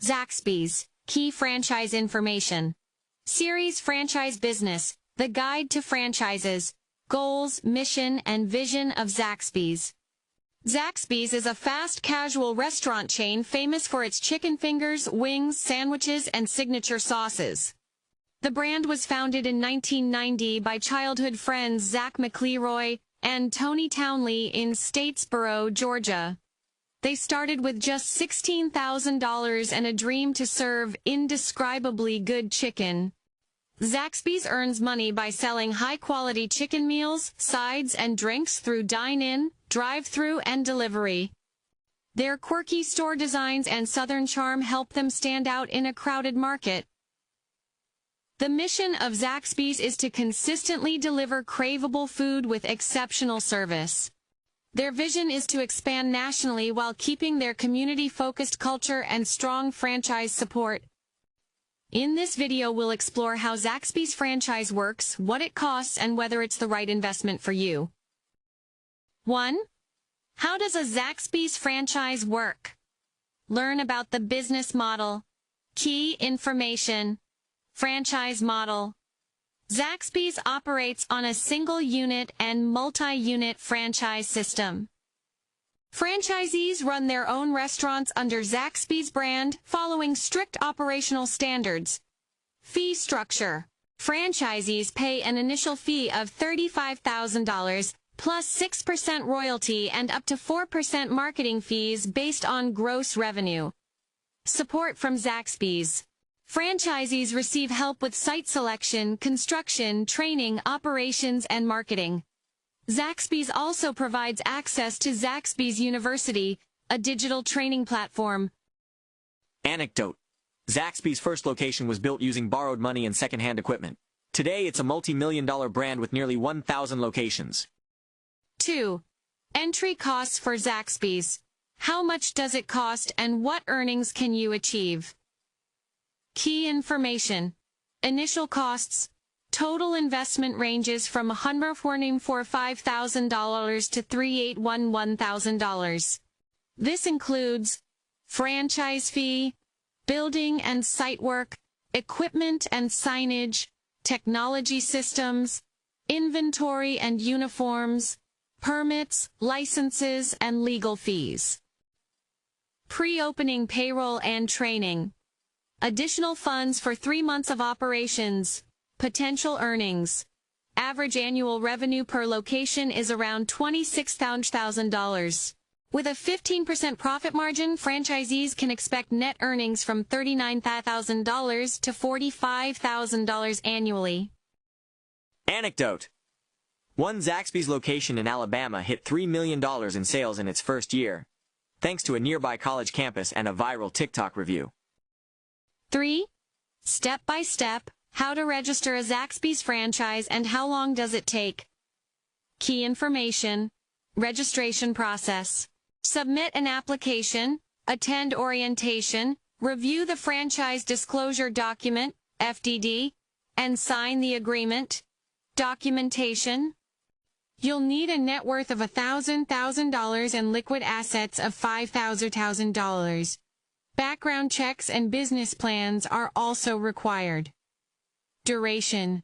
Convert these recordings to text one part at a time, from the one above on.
Zaxby's, Key Franchise Information. Series Franchise Business, The Guide to Franchises, Goals, Mission, and Vision of Zaxby's. Zaxby's is a fast casual restaurant chain famous for its chicken fingers, wings, sandwiches, and signature sauces. The brand was founded in 1990 by childhood friends Zach McLeroy and Tony Townley in Statesboro, Georgia. They started with just $16,000 and a dream to serve indescribably good chicken. Zaxby's earns money by selling high-quality chicken meals, sides, and drinks through dine-in, drive-thru, and delivery. Their quirky store designs and Southern charm help them stand out in a crowded market. The mission of Zaxby's is to consistently deliver craveable food with exceptional service. Their vision is to expand nationally while keeping their community-focused culture and strong franchise support. In this video, we'll explore how Zaxby's franchise works, what it costs, and whether it's the right investment for you. 1. How does a Zaxby's franchise work? Learn about the business model. Key information. Franchise model. Zaxby's operates on a single-unit and multi-unit franchise system. Franchisees run their own restaurants under Zaxby's brand, following strict operational standards. Fee structure. Franchisees pay an initial fee of $35,000, plus 6% royalty and up to 4% marketing fees based on gross revenue. Support from Zaxby's. Franchisees receive help with site selection, construction, training, operations, and marketing. Zaxby's also provides access to Zaxby's University, a digital training platform. Anecdote. Zaxby's first location was built using borrowed money and second-hand equipment. Today, it's a multi-million-dollar brand with nearly 1,000 locations. 2. Entry costs for Zaxby's. How much does it cost and what earnings can you achieve? Key information. Initial costs. Total investment ranges from $145,000 to $381,000. This includes franchise fee, building and site work, equipment and signage, technology systems, inventory and uniforms, permits, licenses, and legal fees. Pre-opening payroll and training. Additional funds for 3 months of operations. Potential earnings. Average annual revenue per location is around $26,000. With a 15% profit margin, franchisees can expect net earnings from $39,000 to $45,000 annually. Anecdote. One Zaxby's location in Alabama hit $3 million in sales in its first year, thanks to a nearby college campus and a viral TikTok review. 3. Step-by-step, how to register a Zaxby's franchise and how long does it take? Key information. Registration process. Submit an application, attend orientation, review the franchise disclosure document, FDD, and sign the agreement. Documentation. You'll need a net worth of $1,000 and liquid assets of $5,000. Background checks and business plans are also required. Duration.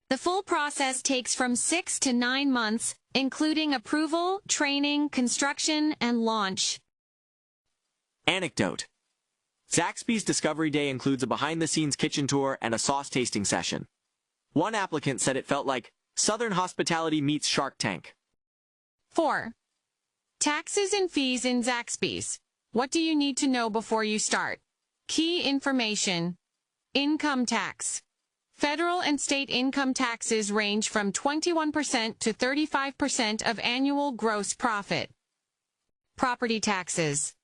The full process takes from 6 to 9 months, including approval, training, construction, and launch. Anecdote. Zaxby's Discovery Day includes a behind-the-scenes kitchen tour and a sauce tasting session. One applicant said it felt like Southern hospitality meets Shark Tank. 4. Taxes and fees in Zaxby's. What do you need to know before you start? Key information. Income tax. Federal and state income taxes range from 21% to 35% of annual gross profit. Property taxes.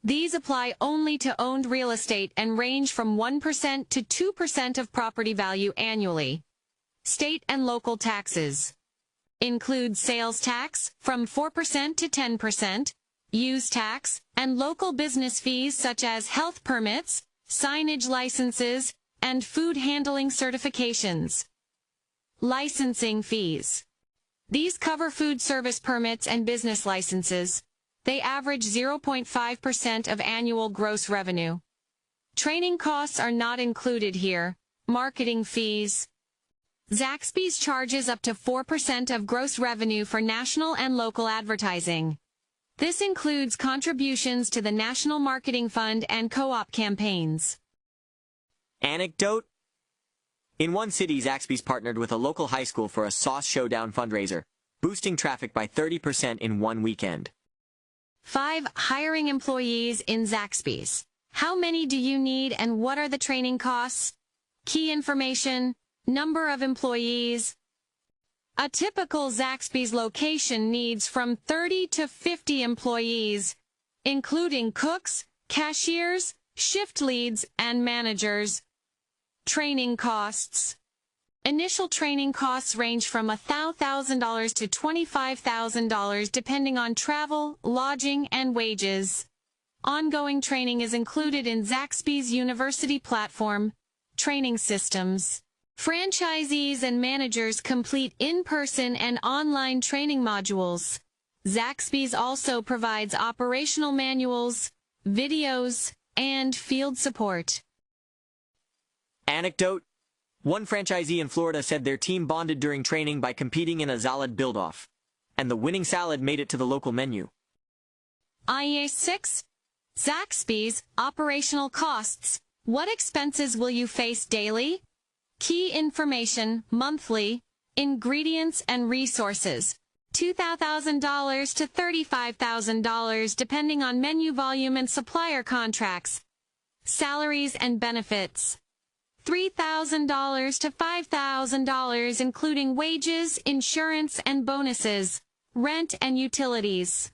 These apply only to owned real estate and range from 1% to 2% of property value annually. State and local taxes include sales tax from 4% to 10%, use tax, and local business fees such as health permits, signage licenses, and food handling certifications. Licensing fees. These cover food service permits and business licenses. They average 0.5% of annual gross revenue. Training costs are not included here. Marketing fees. Zaxby's charges up to 4% of gross revenue for national and local advertising. This includes contributions to the National Marketing Fund and co-op campaigns. Anecdote. In one city, Zaxby's partnered with a local high school for a Sauce Showdown fundraiser, boosting traffic by 30% in one weekend. 5. Hiring employees in Zaxby's. How many do you need and what are the training costs? Key information. Number of employees. A typical Zaxby's location needs from 30 to 50 employees, including cooks, cashiers, shift leads, and managers. Training costs. Initial training costs range from $1,000 to $25,000 depending on travel, lodging, and wages. Ongoing training is included in Zaxby's University platform, training systems. Franchisees and managers complete in-person and online training modules. Zaxby's also provides operational manuals, videos, and field support. Anecdote. One franchisee in Florida said their team bonded during training by competing in a salad build-off, and the winning salad made it to the local menu. IA 6. Zaxby's operational costs. What expenses will you face daily? Key information, monthly, ingredients and resources, $2,000 to $35,000 depending on menu volume and supplier contracts. Salaries and benefits, $3,000 to $5,000 including wages, insurance and bonuses, rent and utilities.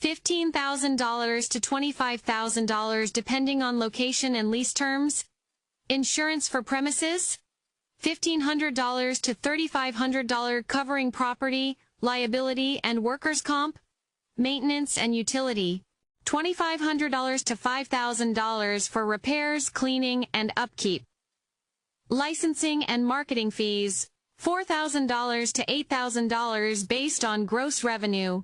$15,000 to $25,000 depending on location and lease terms. Insurance for premises, $1,500 to $3,500 covering property, liability, and workers' comp, maintenance and utility, $2,500 to $5,000 for repairs, cleaning, and upkeep. Licensing and marketing fees, $4,000 to $8,000 based on gross revenue.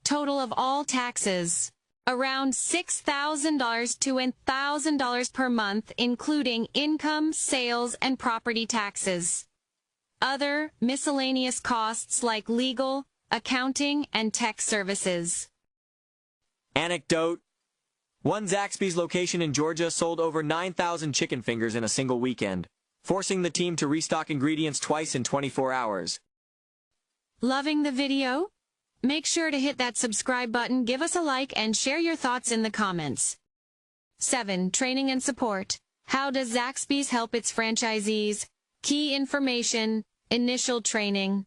Total of all taxes, around $6,000 to $1,000 per month, including income, sales, and property taxes. Other miscellaneous costs like legal, accounting, and tech services. Anecdote. One Zaxby's location in Georgia sold over 9,000 chicken fingers in a single weekend, forcing the team to restock ingredients twice in 24 hours. Loving the video? Make sure to hit that subscribe button, give us a like, and share your thoughts in the comments. 7. Training and support. How does Zaxby's help its franchisees? Key information, initial training.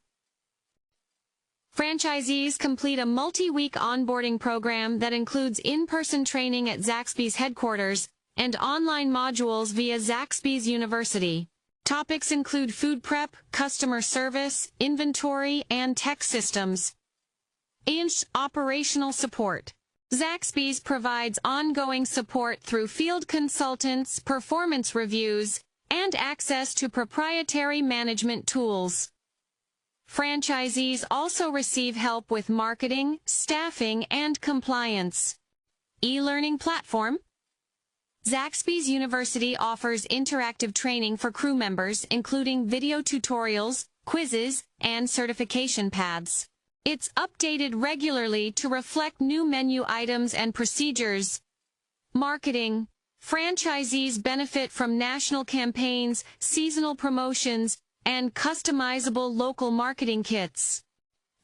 Franchisees complete a multi-week onboarding program that includes in-person training at Zaxby's headquarters and online modules via Zaxby's University. Topics include food prep, customer service, inventory, and tech systems. Operational support. Zaxby's provides ongoing support through field consultants, performance reviews, and access to proprietary management tools. Franchisees also receive help with marketing, staffing, and compliance. E-learning platform. Zaxby's University offers interactive training for crew members, including video tutorials, quizzes, and certification paths. It's updated regularly to reflect new menu items and procedures. Marketing. Franchisees benefit from national campaigns, seasonal promotions, and customizable local marketing kits.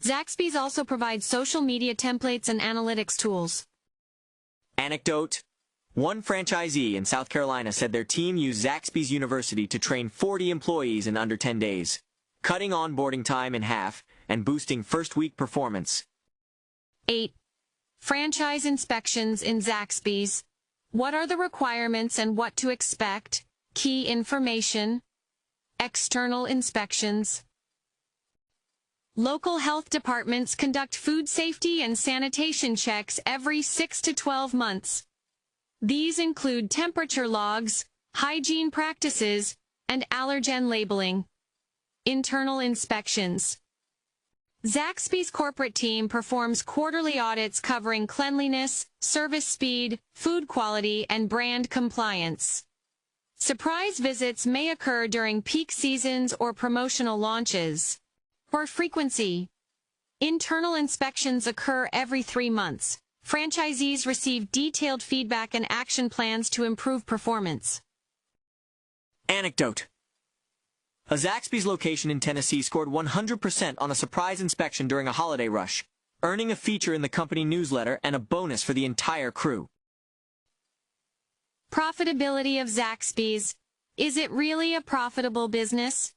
Zaxby's also provides social media templates and analytics tools. Anecdote. One franchisee in South Carolina said their team used Zaxby's University to train 40 employees in under 10 days, cutting onboarding time in half and boosting first-week performance. 8. Franchise inspections in Zaxby's. What are the requirements and what to expect? Key information. External inspections. Local health departments conduct food safety and sanitation checks every 6 to 12 months. These include temperature logs, hygiene practices, and allergen labeling. Internal inspections. Zaxby's corporate team performs quarterly audits covering cleanliness, service speed, food quality, and brand compliance. Surprise visits may occur during peak seasons or promotional launches. For frequency, internal inspections occur every 3 months. Franchisees receive detailed feedback and action plans to improve performance. Anecdote. A Zaxby's location in Tennessee scored 100% on a surprise inspection during a holiday rush, earning a feature in the company newsletter and a bonus for the entire crew. Profitability of Zaxby's. Is it really a profitable business?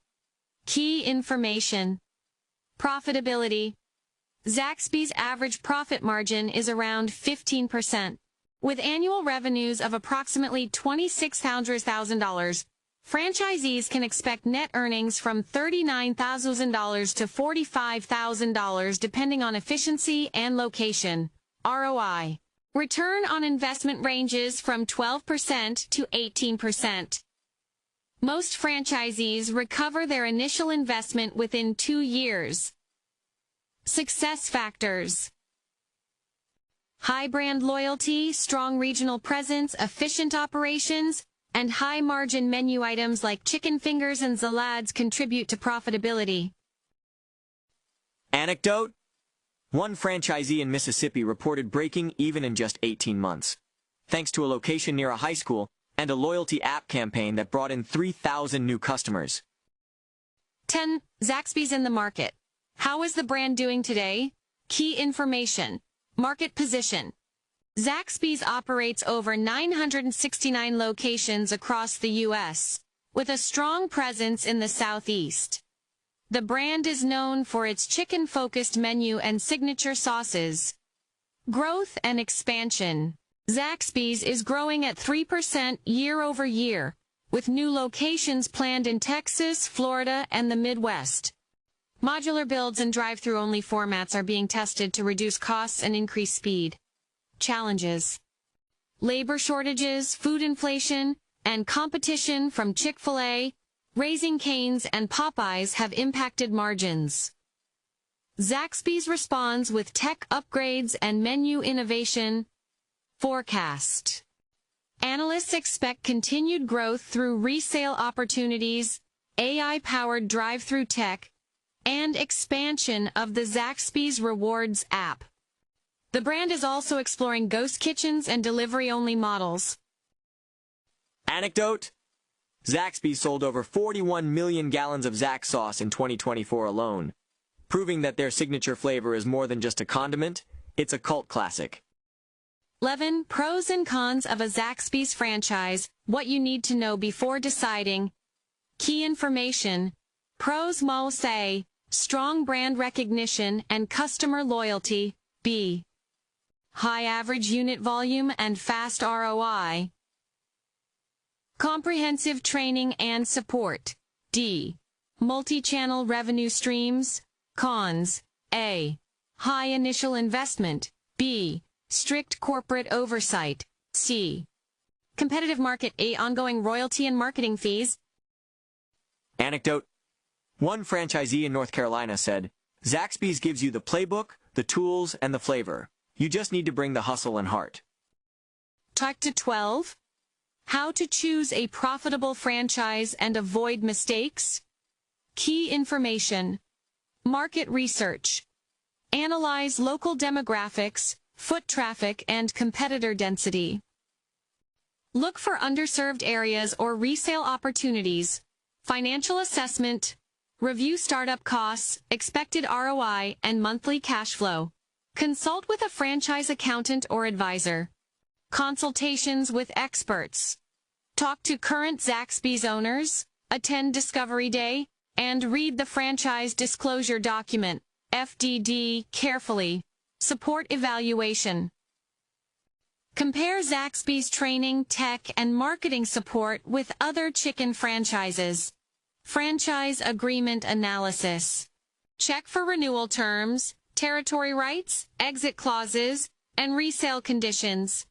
Key information. Profitability. Zaxby's average profit margin is around 15%. With annual revenues of approximately $26,000, franchisees can expect net earnings from $39,000 to $45,000 depending on efficiency and location. ROI. Return on investment ranges from 12% to 18%. Most franchisees recover their initial investment within 2 years. Success factors. High brand loyalty, strong regional presence, efficient operations, and high-margin menu items like chicken fingers and salads contribute to profitability. Anecdote. One franchisee in Mississippi reported breaking even in just 18 months, thanks to a location near a high school and a loyalty app campaign that brought in 3,000 new customers. 10. Zaxby's in the market. How is the brand doing today? Key information. Market position. Zaxby's operates over 969 locations across the U.S., with a strong presence in the Southeast. The brand is known for its chicken-focused menu and signature sauces. Growth and expansion. Zaxby's is growing at 3% year-over-year, with new locations planned in Texas, Florida, and the Midwest. Modular builds and drive-thru only formats are being tested to reduce costs and increase speed. Challenges. Labor shortages, food inflation, and competition from Chick-fil-A, Raising Cane's, and Popeyes have impacted margins. Zaxby's responds with tech upgrades and menu innovation. Forecast. Analysts expect continued growth through resale opportunities, AI-powered drive-thru tech, and expansion of the Zaxby's Rewards app. The brand is also exploring ghost kitchens and delivery-only models. Anecdote. Zaxby sold over 41 million gallons of Zax sauce in 2024 alone, proving that their signature flavor is more than just a condiment, it's a cult classic. 11. Pros and cons of a Zaxby's franchise, what you need to know before deciding. Key information. Pros mo say, strong brand recognition and customer loyalty. B. High average unit volume and fast ROI. Comprehensive training and support. D. Multi-channel revenue streams. Cons. A. High initial investment. B. Strict corporate oversight. C. Competitive market. A. Ongoing royalty and marketing fees. Anecdote. One franchisee in North Carolina said, Zaxby's gives you the playbook, the tools, and the flavor. You just need to bring the hustle and heart. Talk to 12. How to choose a profitable franchise and avoid mistakes. Key information. Market research. Analyze local demographics, foot traffic, and competitor density. Look for underserved areas or resale opportunities. Financial assessment. Review startup costs, expected ROI, and monthly cash flow. Consult with a franchise accountant or advisor. Consultations with experts. Talk to current Zaxby's owners, attend Discovery Day, and read the franchise disclosure document, FDD, carefully. Support evaluation. Compare Zaxby's training, tech, and marketing support with other chicken franchises. Franchise agreement analysis. Check for renewal terms, territory rights, exit clauses, and resale conditions.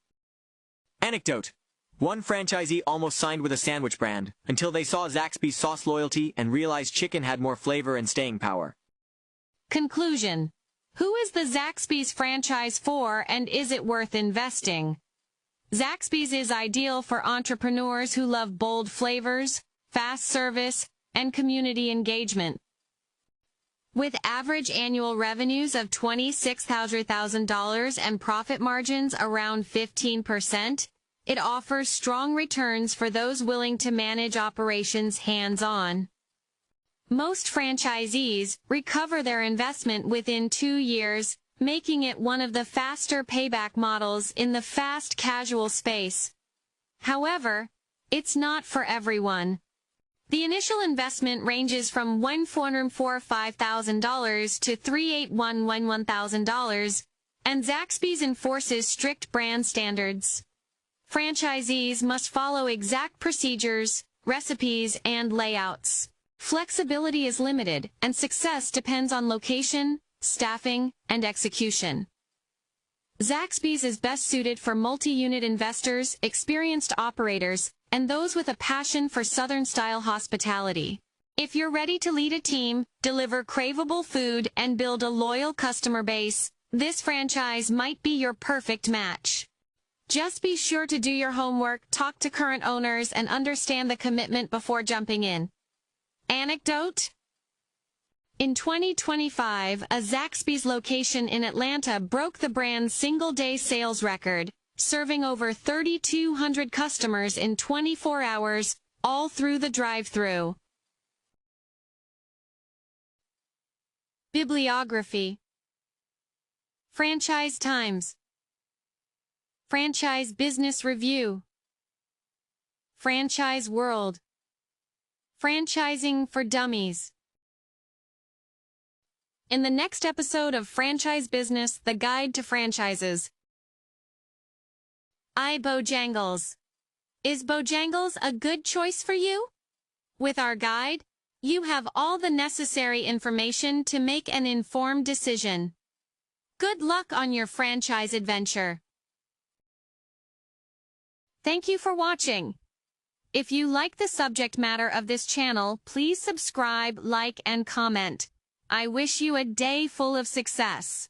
Anecdote. One franchisee almost signed with a sandwich brand until they saw Zaxby's sauce loyalty and realized chicken had more flavor and staying power. Conclusion. Who is the Zaxby's franchise for and is it worth investing? Zaxby's is ideal for entrepreneurs who love bold flavors, fast service, and community engagement. With average annual revenues of $26,000 and profit margins around 15%, it offers strong returns for those willing to manage operations hands-on. Most franchisees recover their investment within 2 years, making it one of the faster payback models in the fast casual space. However, it's not for everyone. The initial investment ranges from $1,445,000 to $3,811,000, and Zaxby's enforces strict brand standards. Franchisees must follow exact procedures, recipes, and layouts. Flexibility is limited, and success depends on location, staffing, and execution. Zaxby's is best suited for multi-unit investors, experienced operators, and those with a passion for Southern-style hospitality. If you're ready to lead a team, deliver craveable food, and build a loyal customer base, this franchise might be your perfect match. Just be sure to do your homework, talk to current owners, and understand the commitment before jumping in. Anecdote? In 2025, a Zaxby's location in Atlanta broke the brand's single-day sales record, serving over 3,200 customers in 24 hours, all through the drive-thru. Bibliography. Franchise Times. Franchise Business Review. Franchise World. Franchising for Dummies. In the next episode of Franchise Business, The Guide to Franchises. Bojangles. Is Bojangles a good choice for you? With our guide, you have all the necessary information to make an informed decision. Good luck on your franchise adventure. Thank you for watching. If you like the subject matter of this channel, please subscribe, like, and comment. I wish you a day full of success.